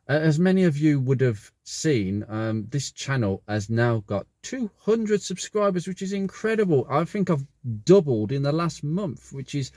As many of you would have seen, this channel has now got 200 subscribers, which is incredible. I think I've doubled in the last month, which is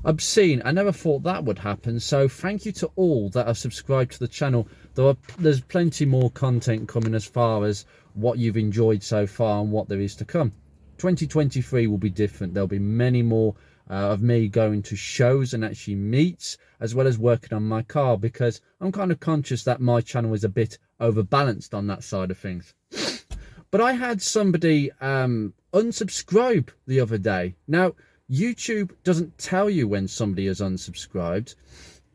obscene. I never thought that would happen. So thank you to all that have subscribed to the channel. There's plenty more content coming as far as what you've enjoyed so far and what there is to come. 2023 will be different. There'll be many more of me going to shows and actually meets, as well as working on my car, because I'm kind of conscious that my channel is a bit overbalanced on that side of things. But I had somebody unsubscribe the other day. Now, YouTube doesn't tell you when somebody is unsubscribed,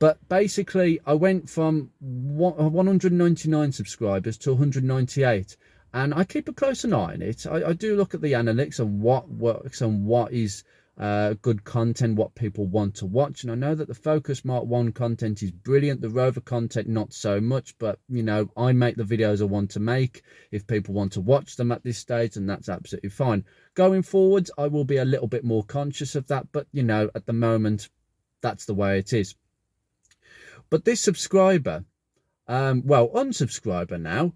but basically I went from 199 subscribers to 198, and I keep a close eye on it. I do look at the analytics and what works and what is good content, what people want to watch. And I know that the Focus Mark 1 content is brilliant, the Rover content not so much, but you know, I make the videos I want to make. If people want to watch them at this stage, and that's absolutely fine. Going forwards, I will be a little bit more conscious of that, but you know, at the moment, that's the way it is. But this subscriber, well, unsubscriber now,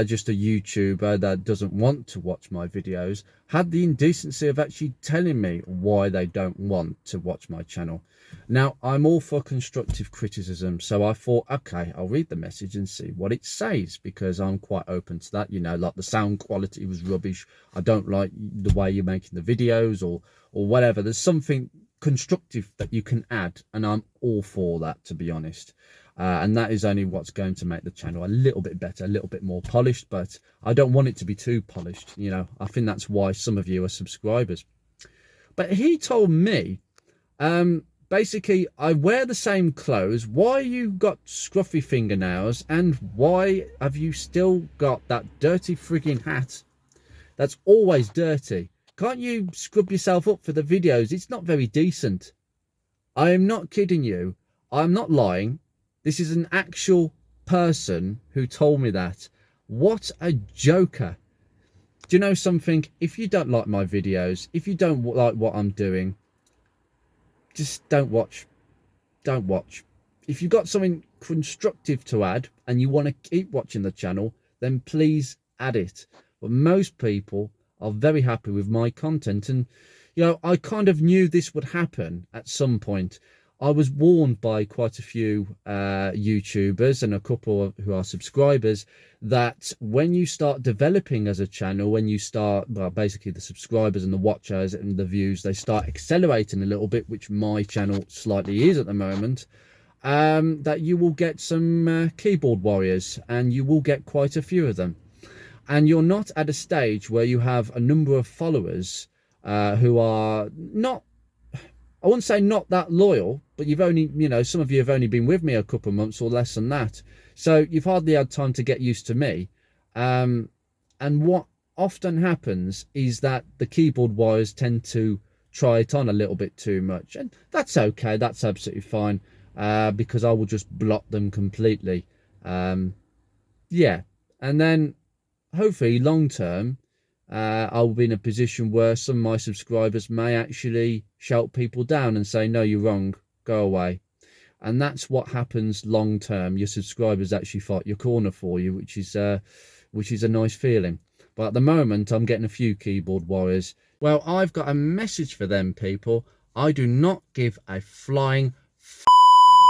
just a YouTuber that doesn't want to watch my videos, had the indecency of actually telling me why they don't want to watch my channel. Now, I'm all for constructive criticism, so I thought, okay, I'll read the message and see what it says, because I'm quite open to that. You know, like the sound quality was rubbish, I don't like the way you're making the videos, or whatever. There's something constructive that you can add, and I'm all for that, to be honest. And that is only what's going to make the channel a little bit better, a little bit more polished, but I don't want it to be too polished. You know, I think that's why some of you are subscribers. But he told me, basically, I wear the same clothes. Why you got scruffy fingernails, and why have you still got that dirty frigging hat that's always dirty? Can't you scrub yourself up for the videos? It's not very decent. I am not kidding you. I'm not lying. This is an actual person who told me that. What a joker. Do you know something? If you don't like my videos, if you don't like what I'm doing, just don't watch. Don't watch. If you've got something constructive to add and you want to keep watching the channel, then please add it. But most people are very happy with my content, and you know, I kind of knew this would happen at some point. I was warned by quite a few YouTubers and a couple who are subscribers that when you start developing as a channel, when you start, well, basically the subscribers and the watchers and the views, they start accelerating a little bit, which my channel slightly is at the moment, that you will get some keyboard warriors, and you will get quite a few of them. And you're not at a stage where you have a number of followers who are not, I wouldn't say not that loyal, but you've only, you know, some of you have only been with me a couple of months or less than that. So you've hardly had time to get used to me. And what often happens is that the keyboard warriors tend to try it on a little bit too much. And that's okay. That's absolutely fine, because I will just block them completely. Yeah. And then hopefully long term, I'll be in a position where some of my subscribers may actually shout people down and say, no, you're wrong, go away. And that's what happens long term. Your subscribers actually fight your corner for you, which is a nice feeling. But at the moment, I'm getting a few keyboard warriors. Well, I've got a message for them people. I do not give a flying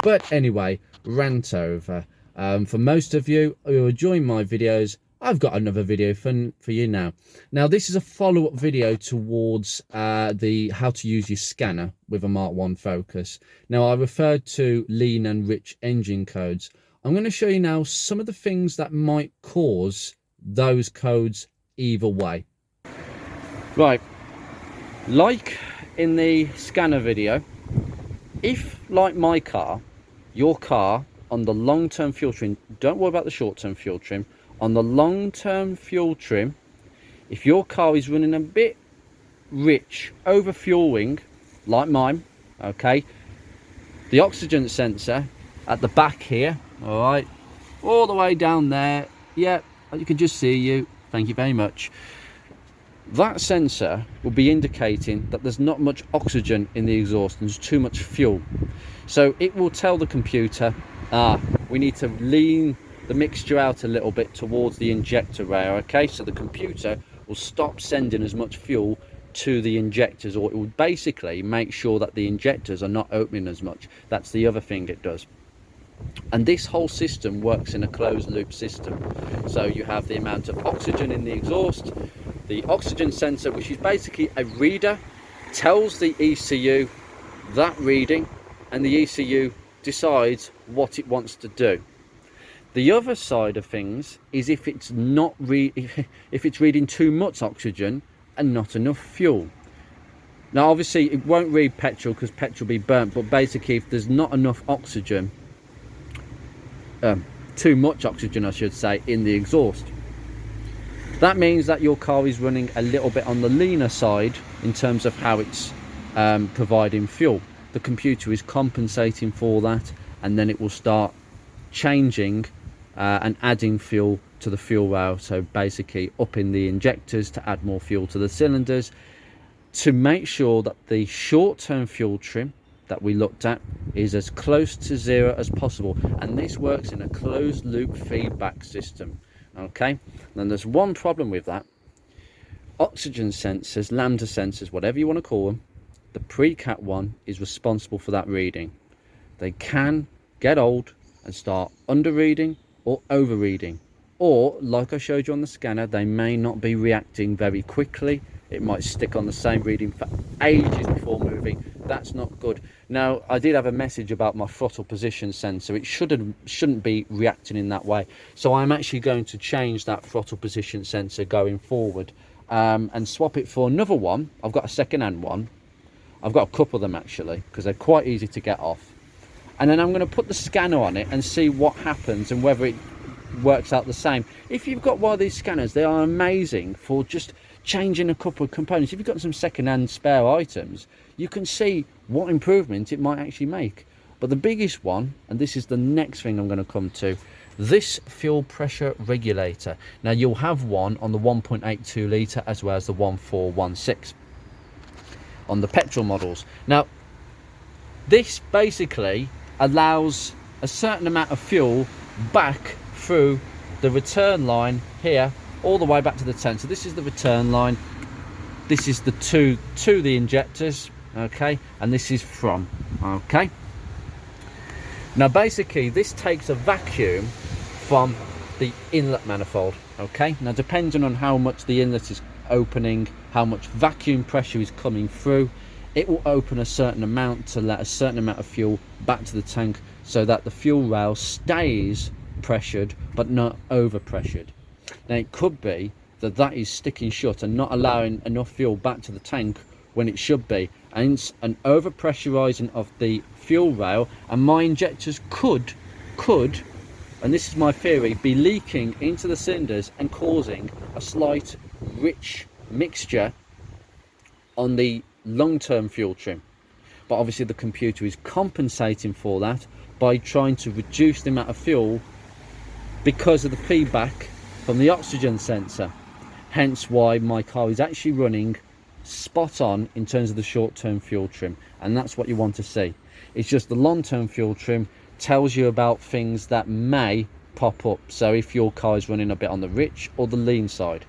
But anyway, rant over. For most of you who are enjoying my videos, I've got another video for you now. Now, this is a follow-up video towards the how to use your scanner with a Mark 1 Focus. Now, I referred to lean and rich engine codes. I'm going to show you now some of the things that might cause those codes either way. Right, like in the scanner video, if, like my car, your car on the long-term fuel trim, don't worry about the short-term fuel trim, on the long-term fuel trim, if your car is running a bit rich, over fueling, like mine, okay, the oxygen sensor at the back here, all right, all the way down there, yeah, you can just see you, thank you very much. That sensor will be indicating that there's not much oxygen in the exhaust and there's too much fuel. So it will tell the computer, we need to lean the mixture out a little bit towards the injector rail, okay? So the computer will stop sending as much fuel to the injectors, or it will basically make sure that the injectors are not opening as much. That's the other thing it does. And this whole system works in a closed loop system. So you have the amount of oxygen in the exhaust, the oxygen sensor, which is basically a reader, tells the ECU that reading, and the ECU decides what it wants to do. The other side of things is if it's not if it's reading too much oxygen and not enough fuel. Now obviously it won't read petrol because petrol will be burnt, but basically if there's not enough oxygen, too much oxygen I should say, in the exhaust, that means that your car is running a little bit on the leaner side in terms of how it's providing fuel. The computer is compensating for that, and then it will start changing and adding fuel to the fuel rail, so basically upping the injectors to add more fuel to the cylinders, to make sure that the short-term fuel trim that we looked at is as close to zero as possible. And this works in a closed loop feedback system, okay? Then there's one problem with that. Oxygen sensors, lambda sensors, whatever you want to call them, the pre-cat one is responsible for that reading. They can get old and start under reading or over reading, or like I showed you on the scanner, they may not be reacting very quickly. It might stick on the same reading for ages before moving. That's not good. Now I did have a message about my throttle position sensor. It shouldn't be reacting in that way, so I'm actually going to change that throttle position sensor going forward and swap it for another one. I've got a second-hand one. I've got a couple of them actually, because they're quite easy to get off. And then I'm going to put the scanner on it and see what happens and whether it works out the same. If you've got one of these scanners, they are amazing for just changing a couple of components. If you've got some second-hand spare items, you can see what improvement it might actually make. But the biggest one, and this is the next thing I'm going to come to, this fuel pressure regulator. Now you'll have one on the 1.82 litre as well as the 1416 on the petrol models. Now this basically allows a certain amount of fuel back through the return line here all the way back to the tank. So this is the return line, this is the to the injectors, okay, and this is from, okay. Now basically this takes a vacuum from the inlet manifold, okay. Now depending on how much the inlet is opening, how much vacuum pressure is coming through, it will open a certain amount to let a certain amount of fuel back to the tank, so that the fuel rail stays pressured but not over pressured. Now it could be that that is sticking shut and not allowing enough fuel back to the tank when it should be, and it's an over pressurizing of the fuel rail, and my injectors could, and this is my theory, be leaking into the cylinders and causing a slight rich mixture on the long-term fuel trim. But obviously the computer is compensating for that by trying to reduce the amount of fuel because of the feedback from the oxygen sensor. Hence why my car is actually running spot on in terms of the short-term fuel trim, and that's what you want to see. It's just the long-term fuel trim tells you about things that may pop up, so if your car is running a bit on the rich or the lean side.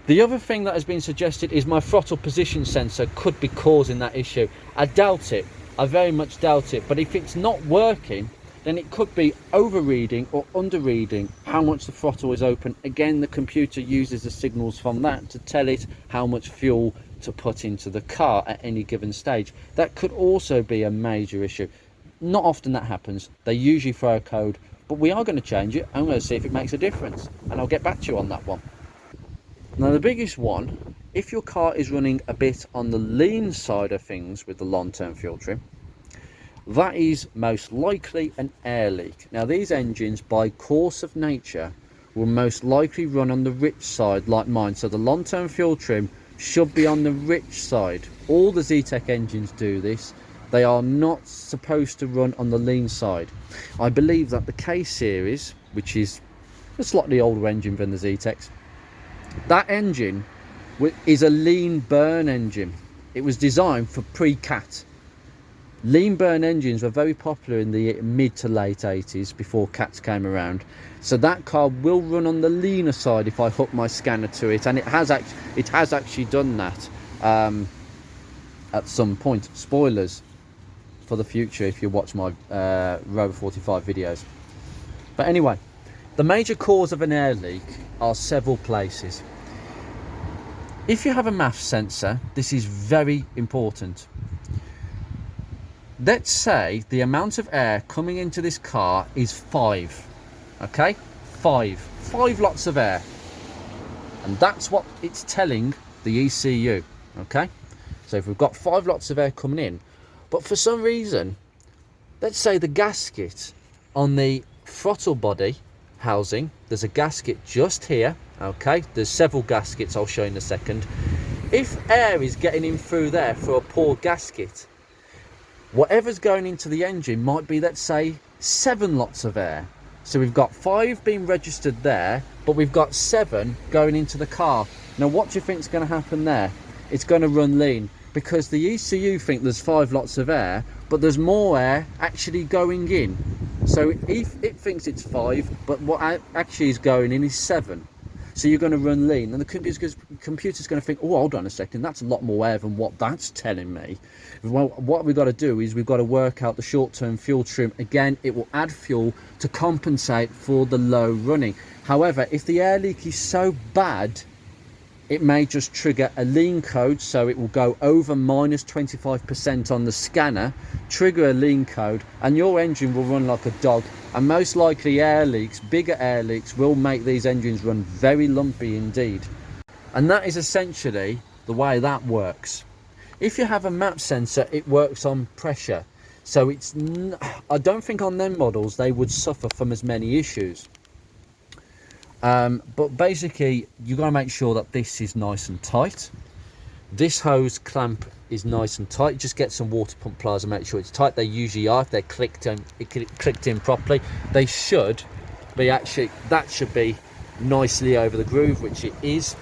The other thing that has been suggested is my throttle position sensor could be causing that issue. I doubt it, I very much doubt it, but if it's not working, then it could be overreading or underreading how much the throttle is open. Again, the computer uses the signals from that to tell it how much fuel to put into the car at any given stage. That could also be a major issue. Not often that happens, they usually throw a code, but we are going to change it. I'm going to see if it makes a difference, and I'll get back to you on that one. Now the biggest one, if your car is running a bit on the lean side of things with the long-term fuel trim, that is most likely an air leak. Now these engines, by course of nature, will most likely run on the rich side like mine, so the long-term fuel trim should be on the rich side. All the Zetec engines do this. They are not supposed to run on the lean side. I believe that the K series, which is a slightly older engine than the Zetecs, that engine is a lean burn engine. It was designed for pre-cat. Lean burn engines were very popular in the mid to late 80s before cats came around. So that car will run on the leaner side if I hook my scanner to it, and it has actually done that at some point. Spoilers for the future if you watch my Rover 45 videos. But anyway, the major cause of an air leak are several places. If you have a MAF sensor, this is very important. Let's say the amount of air coming into this car is 5, okay? 5 lots of air, and that's what it's telling the ECU, okay? So if we've got 5 lots of air coming in, but for some reason, let's say the gasket on the throttle body housing, there's a gasket just here, okay? There's several gaskets I'll show you in a second. If air is getting in through there for a poor gasket, whatever's going into the engine might be, let's say, 7 lots of air. So we've got 5 being registered there, but we've got 7 going into the car. Now what do you think is going to happen there? It's going to run lean, because the ECU think there's 5 lots of air, but there's more air actually going in. So if it thinks it's 5, but what actually is going in is 7. So you're going to run lean, and the computer's going to think, oh, hold on a second, that's a lot more air than what that's telling me. Well, what we've got to do is we've got to work out the short-term fuel trim. Again, it will add fuel to compensate for the low running. However, if the air leak is so bad, it may just trigger a lean code, so it will go over minus 25% on the scanner, trigger a lean code, and your engine will run like a dog. And most likely air leaks, bigger air leaks, will make these engines run very lumpy indeed. And that is essentially the way that works. If you have a MAP sensor, it works on pressure. So I don't think on them models they would suffer from as many issues. But basically, you've got to make sure that this is nice and tight. This hose clamp is nice and tight. Just get some water pump pliers and make sure it's tight. They usually are. If they're clicked in properly, they should be actually, that should be nicely over the groove, which it is.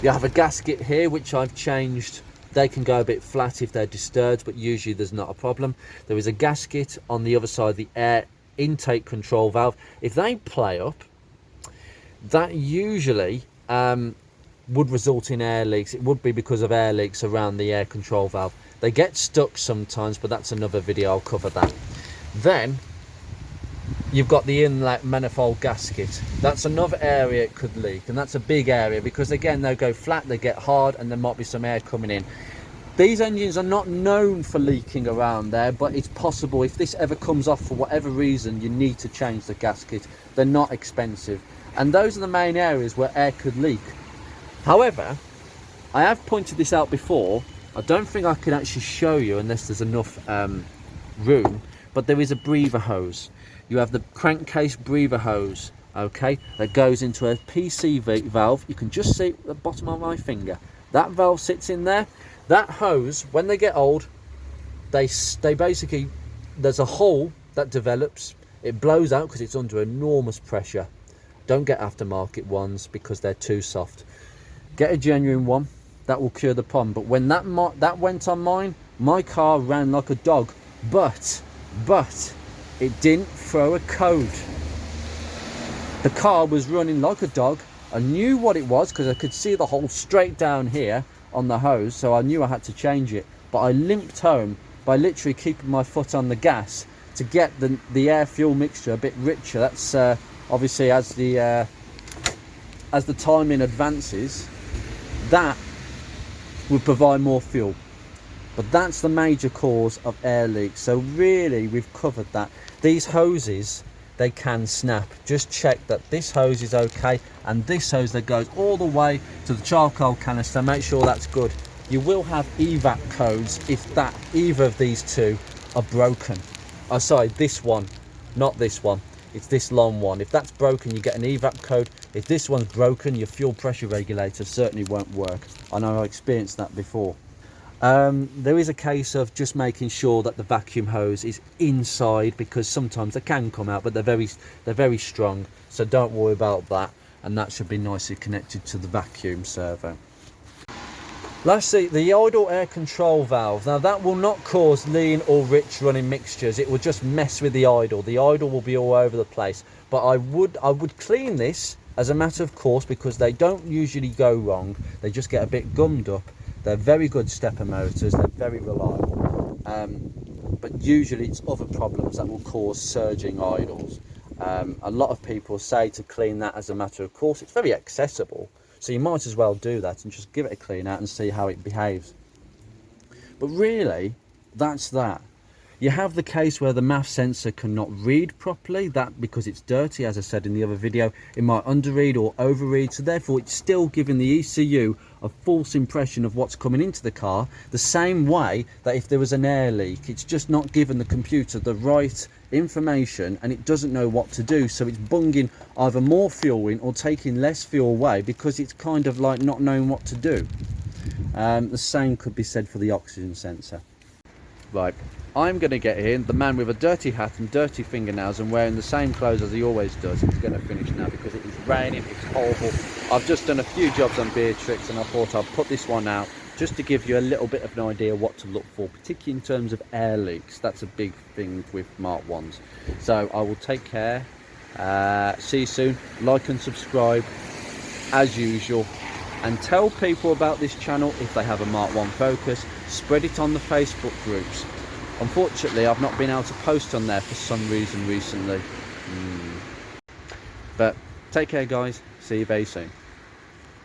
You have a gasket here, which I've changed. They can go a bit flat if they're disturbed, but usually there's not a problem. There is a gasket on the other side of the air intake control valve. If they play up, that usually would result in air leaks. It would be because of air leaks around the air control valve. They get stuck sometimes, but that's another video, I'll cover that. Then you've got the inlet manifold gasket. That's another area it could leak, and that's a big area because again, they'll go flat, they get hard, and there might be some air coming in. These engines are not known for leaking around there, but it's possible. If this ever comes off for whatever reason, you need to change the gasket. They're not expensive, and those are the main areas where air could leak. However, I have pointed this out before. I don't think I can actually show you unless there's enough room, but there is a breather hose. You have the crankcase breather hose, okay, that goes into a PCV valve. You can just see at the bottom of my finger. That valve sits in there. That hose, when they get old, they basically, there's a hole that develops. It blows out because it's under enormous pressure. Don't get aftermarket ones because they're too soft. Get a genuine one. That will cure the problem. But when that went on mine, my car ran like a dog. But it didn't throw a code. The car was running like a dog. I knew what it was because I could see the hole straight down here on the hose, so I knew I had to change it. But I limped home by literally keeping my foot on the gas to get the air fuel mixture a bit richer. That's obviously as the timing advances, that would provide more fuel. But that's the major cause of air leaks. So really, we've covered that. These hoses, they can snap. Just check that this hose is okay, and this hose that goes all the way to the charcoal canister, make sure that's good. You will have evap codes if either of these two are broken. Oh, sorry, this one, not this one. It's this long one. If that's broken, you get an evap code. If this one's broken, your fuel pressure regulator certainly won't work. I know I experienced that before. There is a case of just making sure that the vacuum hose is inside, because sometimes they can come out, but they're very strong, so don't worry about that, and that should be nicely connected to the vacuum servo. Lastly, the idle air control valve. Now that will not cause lean or rich running mixtures. It will just mess with the idle. The idle will be all over the place. But I would clean this as a matter of course, because they don't usually go wrong. They just get a bit gummed up. They're very good stepper motors. They're very reliable. But usually it's other problems that will cause surging idles. A lot of people say to clean that as a matter of course. It's very accessible. So you might as well do that and just give it a clean out and see how it behaves. But really, that's that. You have the case where the MAF sensor cannot read properly, that because it's dirty, as I said in the other video, it might underread or overread, so therefore it's still giving the ECU a false impression of what's coming into the car, the same way that if there was an air leak, it's just not giving the computer the right information and it doesn't know what to do, so it's bunging either more fuel in or taking less fuel away because it's kind of like not knowing what to do. The same could be said for the oxygen sensor. Right, I'm going to get in. The man with a dirty hat and dirty fingernails and wearing the same clothes as he always does is going to finish now because it is raining, it's horrible. I've just done a few jobs on Beatrix and I thought I'd put this one out just to give you a little bit of an idea what to look for, particularly in terms of air leaks. That's a big thing with Mark 1s. So I will take care. See you soon. Like and subscribe as usual. And tell people about this channel if they have a Mark 1 Focus. Spread it on the Facebook groups. Unfortunately, I've not been able to post on there for some reason recently. But take care, guys. See you very soon.